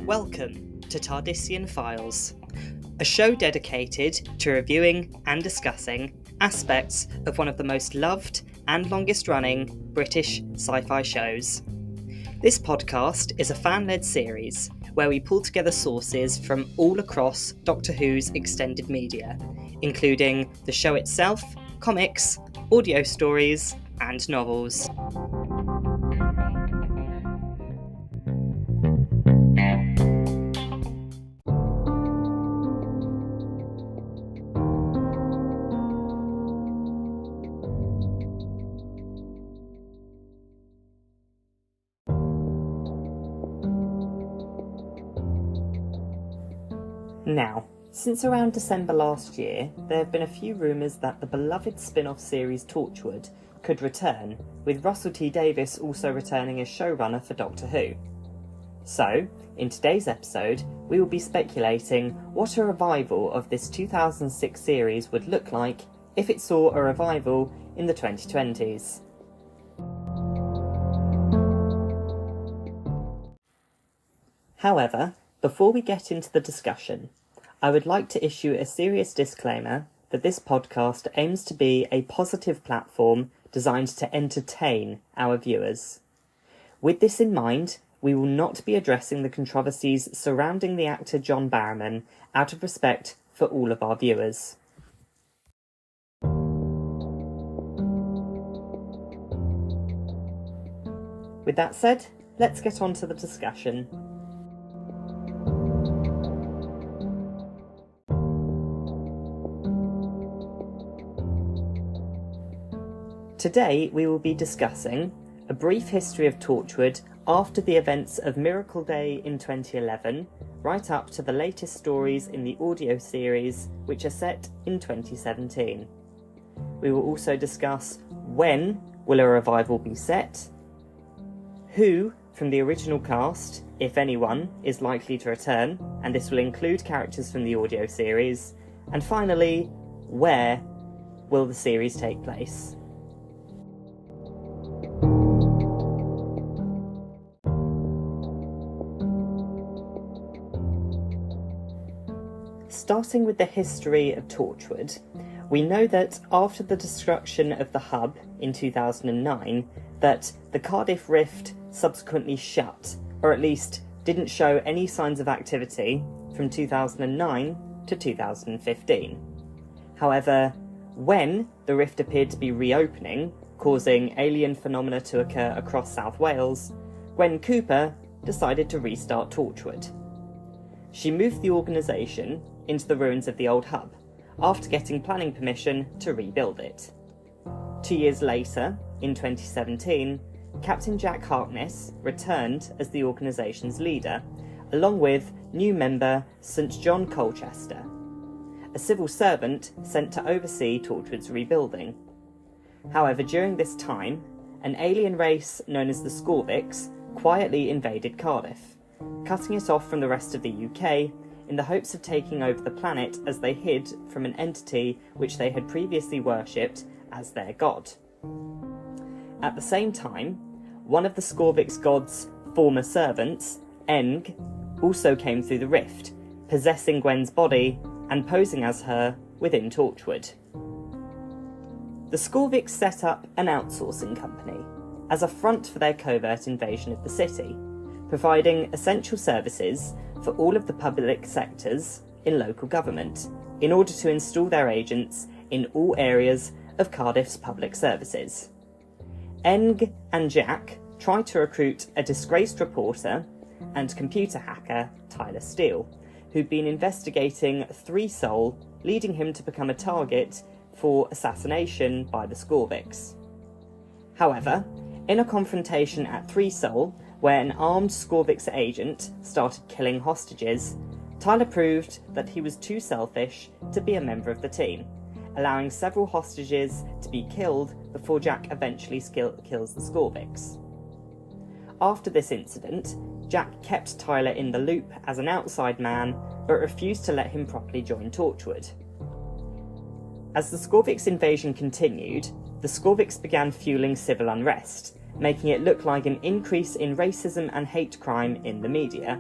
Welcome to Tardisian Files, a show dedicated to reviewing and discussing aspects of one of the most loved and longest-running British sci-fi shows. This podcast is a fan-led series where we pull together sources from all across Doctor Who's extended media, including the show itself, comics, audio stories, and novels. Now, since around December last year, there have been a few rumours that the beloved spin-off series Torchwood could return, with Russell T Davies also returning as showrunner for Doctor Who. So, in today's episode, we will be speculating what a revival of this 2006 series would look like if it saw a revival in the 2020s. However, before we get into the discussion, I would like to issue a serious disclaimer that this podcast aims to be a positive platform designed to entertain our viewers. With this in mind, we will not be addressing the controversies surrounding the actor John Barrowman out of respect for all of our viewers. With that said, let's get on to the discussion. Today we will be discussing a brief history of Torchwood after the events of Miracle Day in 2011, right up to the latest stories in the audio series, which are set in 2017. We will also discuss when will a revival be set, who from the original cast, if anyone, is likely to return, and this will include characters from the audio series, and finally, where will the series take place. Starting with the history of Torchwood, we know that after the destruction of the hub in 2009, that the Cardiff Rift subsequently shut, or at least didn't show any signs of activity from 2009 to 2015. However, when the rift appeared to be reopening, causing alien phenomena to occur across South Wales, Gwen Cooper decided to restart Torchwood. She moved the organisation into the ruins of the old hub, after getting planning permission to rebuild it. 2 years later, in 2017, Captain Jack Harkness returned as the organisation's leader, along with new member St John Colchester, a civil servant sent to oversee Torchwood's rebuilding. However, during this time, an alien race known as the Scorvics quietly invaded Cardiff, cutting it off from the rest of the UK in the hopes of taking over the planet as they hid from an entity which they had previously worshipped as their god. At the same time, one of the Scorvics' god's former servants, Eng, also came through the rift, possessing Gwen's body and posing as her within Torchwood. The Scorvics set up an outsourcing company as a front for their covert invasion of the city, providing essential services for all of the public sectors in local government in order to install their agents in all areas of Cardiff's public services. Eng and Jack tried to recruit a disgraced reporter and computer hacker, Tyler Steele, who'd been investigating Three Soul, leading him to become a target for assassination by the Scorvics. However, in a confrontation at Three Soul, where an armed Scorvics agent started killing hostages, Tyler proved that he was too selfish to be a member of the team, allowing several hostages to be killed before Jack eventually kills the Scorvics. After this incident, Jack kept Tyler in the loop as an outside man, but refused to let him properly join Torchwood. As the Scorvix invasion continued, the Scorvix began fueling civil unrest, making it look like an increase in racism and hate crime in the media.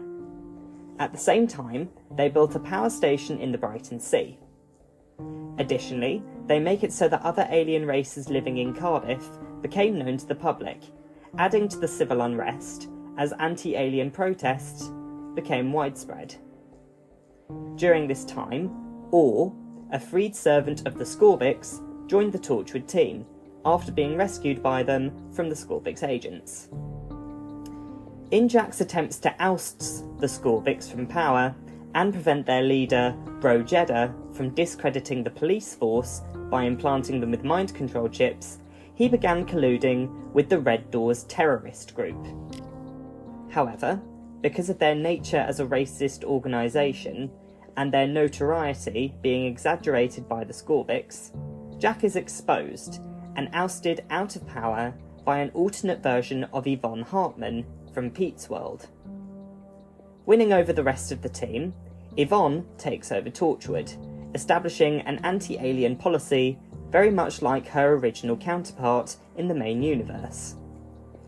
At the same time, they built a power station in the Brighton Sea. Additionally, they make it so that other alien races living in Cardiff became known to the public, adding to the civil unrest as anti-alien protests became widespread. During this time, Orr, a freed servant of the Scorvix, joined the Torchwood team after being rescued by them from the Scorvix agents. In Jack's attempts to oust the Scorvix from power and prevent their leader, Bro Jeddah, from discrediting the police force by implanting them with mind control chips, he began colluding with the Red Doors terrorist group. However, because of their nature as a racist organisation, and their notoriety being exaggerated by the Scorvix, Jack is exposed and ousted out of power by an alternate version of Yvonne Hartman from Pete's World. Winning over the rest of the team, Yvonne takes over Torchwood, establishing an anti-alien policy very much like her original counterpart in the main universe.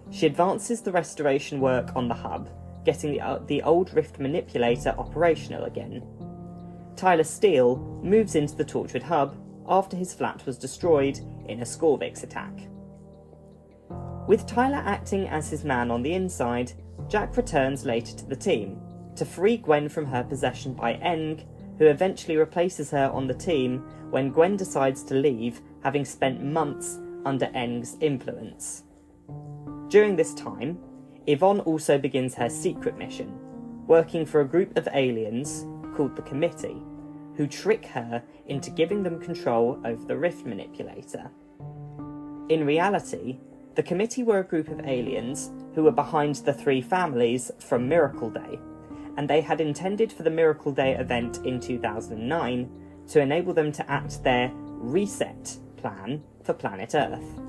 She advances the restoration work on the hub, getting the old Rift manipulator operational again. Tyler Steele moves into the Torchwood hub after his flat was destroyed in a Scorvix attack. With Tyler acting as his man on the inside, Jack returns later to the team to free Gwen from her possession by Eng, who eventually replaces her on the team when Gwen decides to leave, having spent months under Eng's influence. During this time, Yvonne also begins her secret mission, working for a group of aliens called the Committee, who trick her into giving them control over the Rift manipulator. In reality, the Committee were a group of aliens who were behind the three families from Miracle Day, and they had intended for the Miracle Day event in 2009 to enable them to act their reset plan for planet Earth.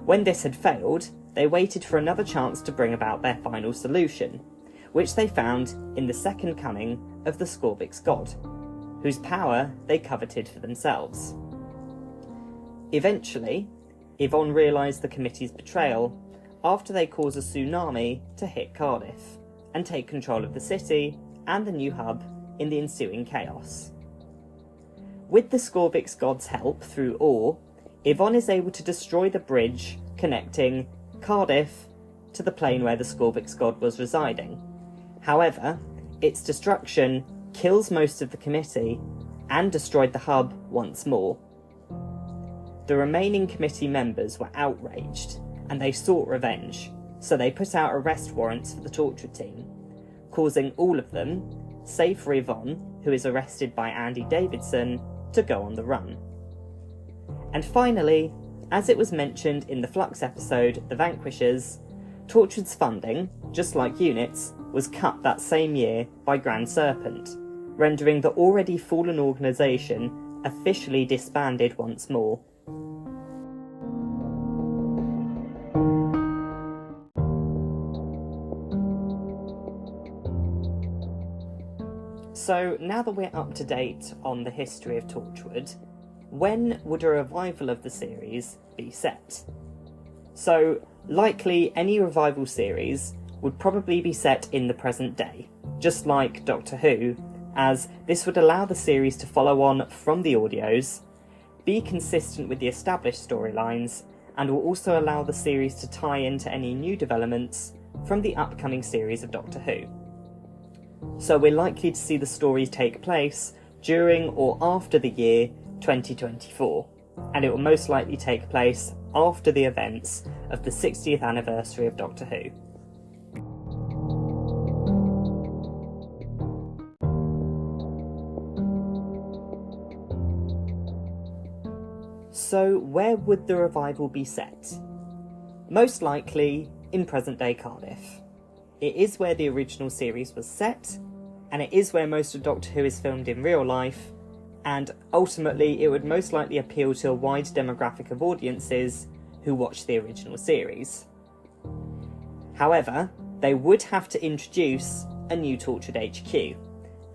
When this had failed, they waited for another chance to bring about their final solution, which they found in the second coming of the Scorvix god, whose power they coveted for themselves. Eventually, Yvonne realised the Committee's betrayal after they cause a tsunami to hit Cardiff and take control of the city and the new hub in the ensuing chaos. With the Scorvix god's help through Orr, Yvonne is able to destroy the bridge connecting Cardiff to the plane where the Scorvix god was residing. However, its destruction kills most of the Committee and destroyed the hub once more. The remaining Committee members were outraged and they sought revenge, so they put out arrest warrants for the Torchwood team, causing all of them, save for Yvonne, who is arrested by Andy Davidson, to go on the run. And finally, as it was mentioned in the Flux episode The Vanquishers, Torchwood's funding, just like Unit's, was cut that same year by Grand Serpent, rendering the already fallen organisation officially disbanded once more. So, now that we're up to date on the history of Torchwood, when would a revival of the series be set? So, likely any revival series would probably be set in the present day, just like Doctor Who, as this would allow the series to follow on from the audios, be consistent with the established storylines, and will also allow the series to tie into any new developments from the upcoming series of Doctor Who. So we're likely to see the story take place during or after the year 2024, and it will most likely take place after the events of the 60th anniversary of Doctor Who. So where would the revival be set? Most likely in present-day Cardiff. It is where the original series was set, and it is where most of Doctor Who is filmed in real life, and ultimately it would most likely appeal to a wide demographic of audiences who watched the original series. However, they would have to introduce a new Torchwood HQ,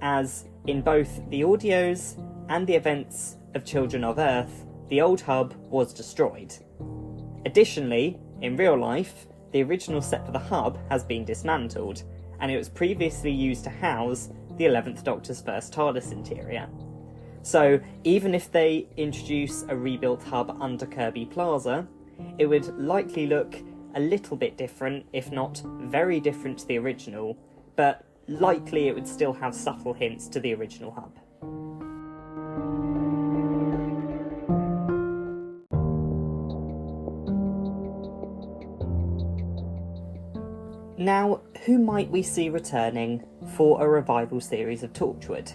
as in both the audios and the events of Children of Earth, the old hub was destroyed. Additionally, in real life, the original set for the hub has been dismantled, and it was previously used to house the 11th Doctor's first TARDIS interior. So even if they introduce a rebuilt hub under Kirby Plaza, it would likely look a little bit different, if not very different to the original, but likely it would still have subtle hints to the original hub. Now, who might we see returning for a revival series of Torchwood?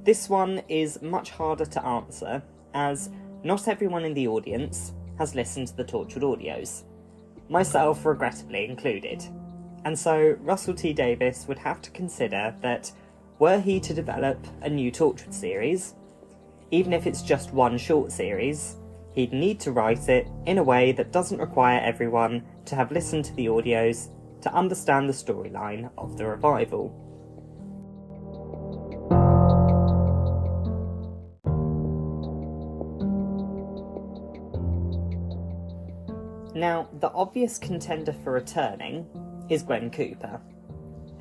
This one is much harder to answer, as not everyone in the audience has listened to the Torchwood audios, myself regrettably included, and so Russell T Davies would have to consider that were he to develop a new Torchwood series, even if it's just one short series, he'd need to write it in a way that doesn't require everyone to have listened to the audios to understand the storyline of the revival. Now, the obvious contender for returning is Gwen Cooper.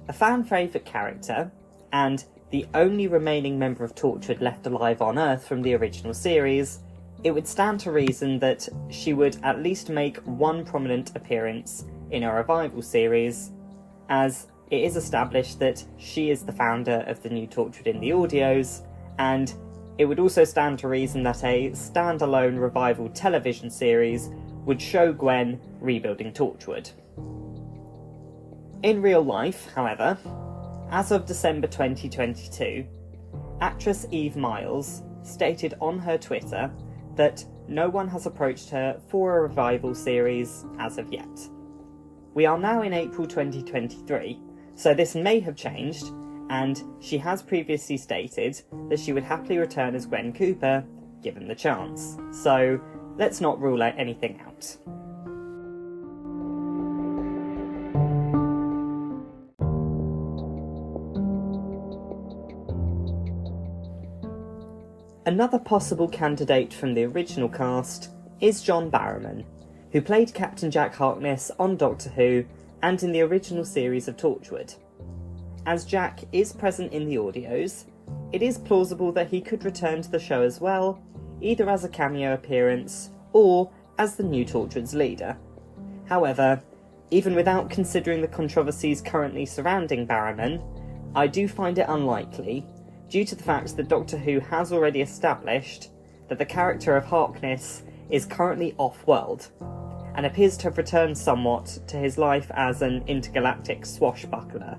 A fan favourite character, and the only remaining member of Torchwood left alive on Earth from the original series, it would stand to reason that she would at least make one prominent appearance in a revival series, as it is established that she is the founder of the new Torchwood in the audios, and it would also stand to reason that a standalone revival television series would show Gwen rebuilding Torchwood. In real life, however, as of December 2022, actress Eve Miles stated on her Twitter that no one has approached her for a revival series as of yet. We are now in April 2023, so this may have changed, and she has previously stated that she would happily return as Gwen Cooper, given the chance. So let's not rule out anything out. Another possible candidate from the original cast is John Barrowman, who played Captain Jack Harkness on Doctor Who and in the original series of Torchwood. As Jack is present in the audios, it is plausible that he could return to the show as well, either as a cameo appearance or as the new Torchwood's leader. However, even without considering the controversies currently surrounding Barrowman, I do find it unlikely, due to the fact that Doctor Who has already established that the character of Harkness is currently off-world, and appears to have returned somewhat to his life as an intergalactic swashbuckler.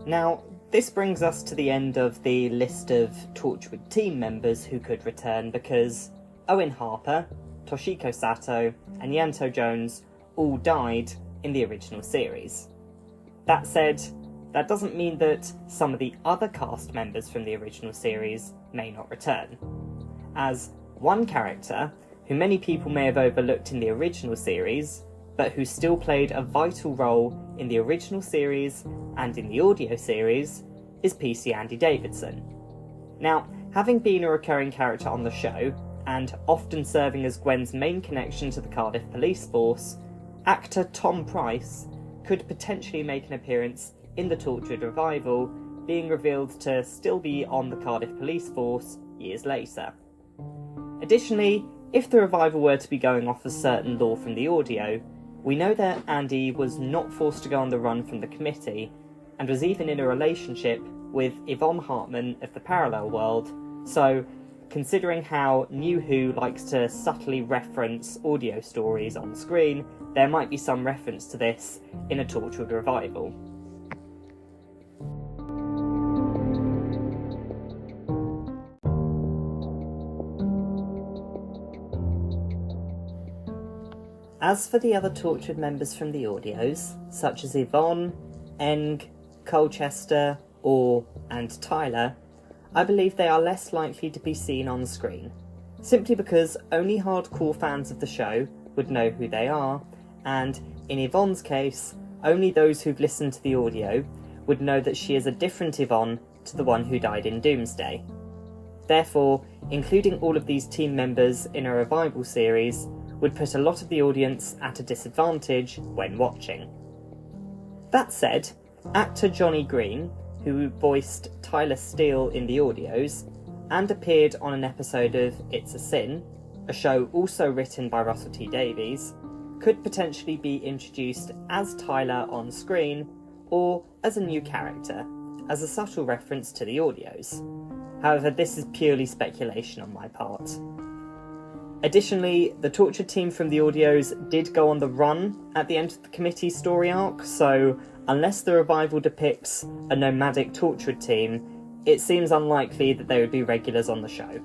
Now, this brings us to the end of the list of Torchwood team members who could return, because Owen Harper, Toshiko Sato, and Yanto Jones all died in the original series. That said, that doesn't mean that some of the other cast members from the original series may not return, as one character, who many people may have overlooked in the original series, but who still played a vital role in the original series and in the audio series, is PC Andy Davidson. Now, having been a recurring character on the show, and often serving as Gwen's main connection to the Cardiff police force, actor Tom Price could potentially make an appearance in the Torchwood revival, being revealed to still be on the Cardiff police force years later. Additionally, if the revival were to be going off a certain lore from the audio, we know that Andy was not forced to go on the run from the committee, and was even in a relationship with Yvonne Hartman of the Parallel World, so considering how New Who likes to subtly reference audio stories on screen, there might be some reference to this in a Torchwood revival. As for the other Torchwood members from the audios, such as Yvonne, Eng, Colchester, Orr, and Tyler, I believe they are less likely to be seen on screen, simply because only hardcore fans of the show would know who they are, and in Yvonne's case, only those who've listened to the audio would know that she is a different Yvonne to the one who died in Doomsday. Therefore, including all of these team members in a revival series would put a lot of the audience at a disadvantage when watching. That said, actor Johnny Green, who voiced Tyler Steele in the audios, and appeared on an episode of It's a Sin, a show also written by Russell T Davies, could potentially be introduced as Tyler on screen, or as a new character, as a subtle reference to the audios. However, this is purely speculation on my part. Additionally, the Torchwood team from the audios did go on the run at the end of the committee story arc, so unless the revival depicts a nomadic Torchwood team, it seems unlikely that they would be regulars on the show.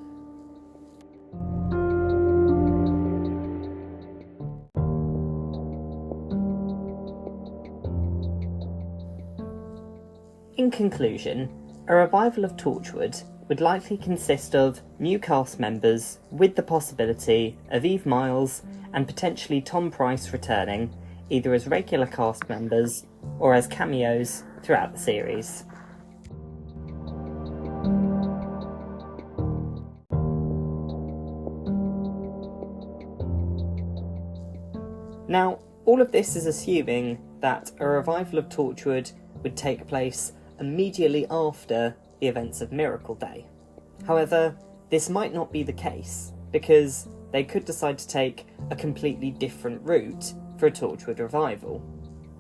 In conclusion, a revival of Torchwood would likely consist of new cast members with the possibility of Eve Miles and potentially Tom Price returning, either as regular cast members or as cameos throughout the series. Now, all of this is assuming that a revival of Torchwood would take place immediately after the events of Miracle Day. However, this might not be the case, because they could decide to take a completely different route for a Torchwood revival.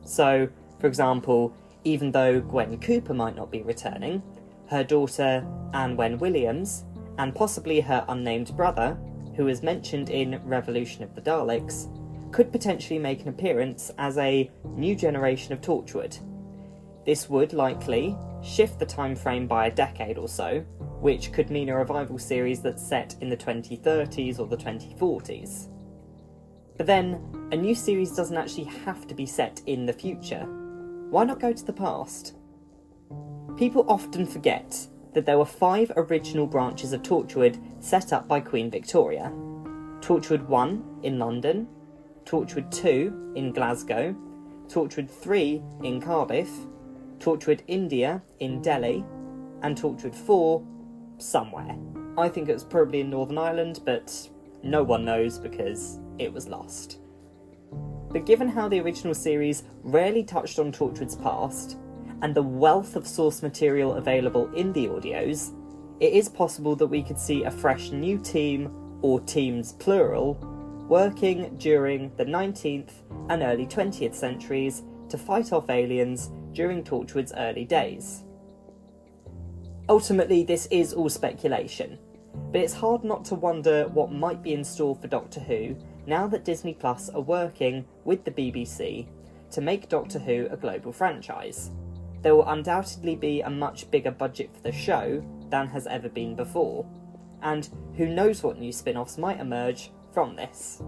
So, for example, even though Gwen Cooper might not be returning, her daughter Anne Wen Williams, and possibly her unnamed brother, who is mentioned in Revolution of the Daleks, could potentially make an appearance as a new generation of Torchwood. This would likely shift the time frame by a decade or so, which could mean a revival series that's set in the 2030s or the 2040s. But then, a new series doesn't actually have to be set in the future. Why not go to the past? People often forget that there were 5 original branches of Torchwood set up by Queen Victoria. Torchwood 1 in London, Torchwood 2 in Glasgow, Torchwood 3 in Cardiff, Torchwood India in Delhi, and Torchwood 4 somewhere. I think it was probably in Northern Ireland, but no one knows because it was lost. But given how the original series rarely touched on Torchwood's past, and the wealth of source material available in the audios, it is possible that we could see a fresh new team, or teams plural, working during the 19th and early 20th centuries to fight off aliens during Torchwood's early days. Ultimately, this is all speculation, but it's hard not to wonder what might be in store for Doctor Who now that Disney Plus are working with the BBC to make Doctor Who a global franchise. There will undoubtedly be a much bigger budget for the show than has ever been before, and who knows what new spin-offs might emerge from this.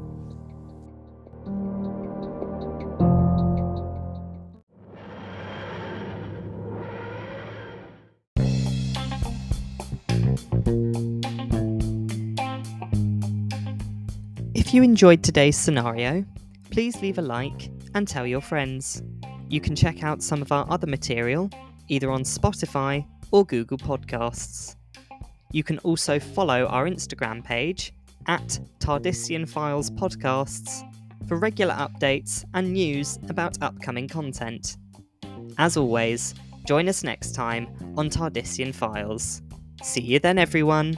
If you enjoyed today's scenario, please leave a like and tell your friends. You can check out some of our other material, either on Spotify or Google Podcasts. You can also follow our Instagram page, @Tardisian Files Podcasts, for regular updates and news about upcoming content. As always, join us next time on Tardisian Files. See you then, everyone!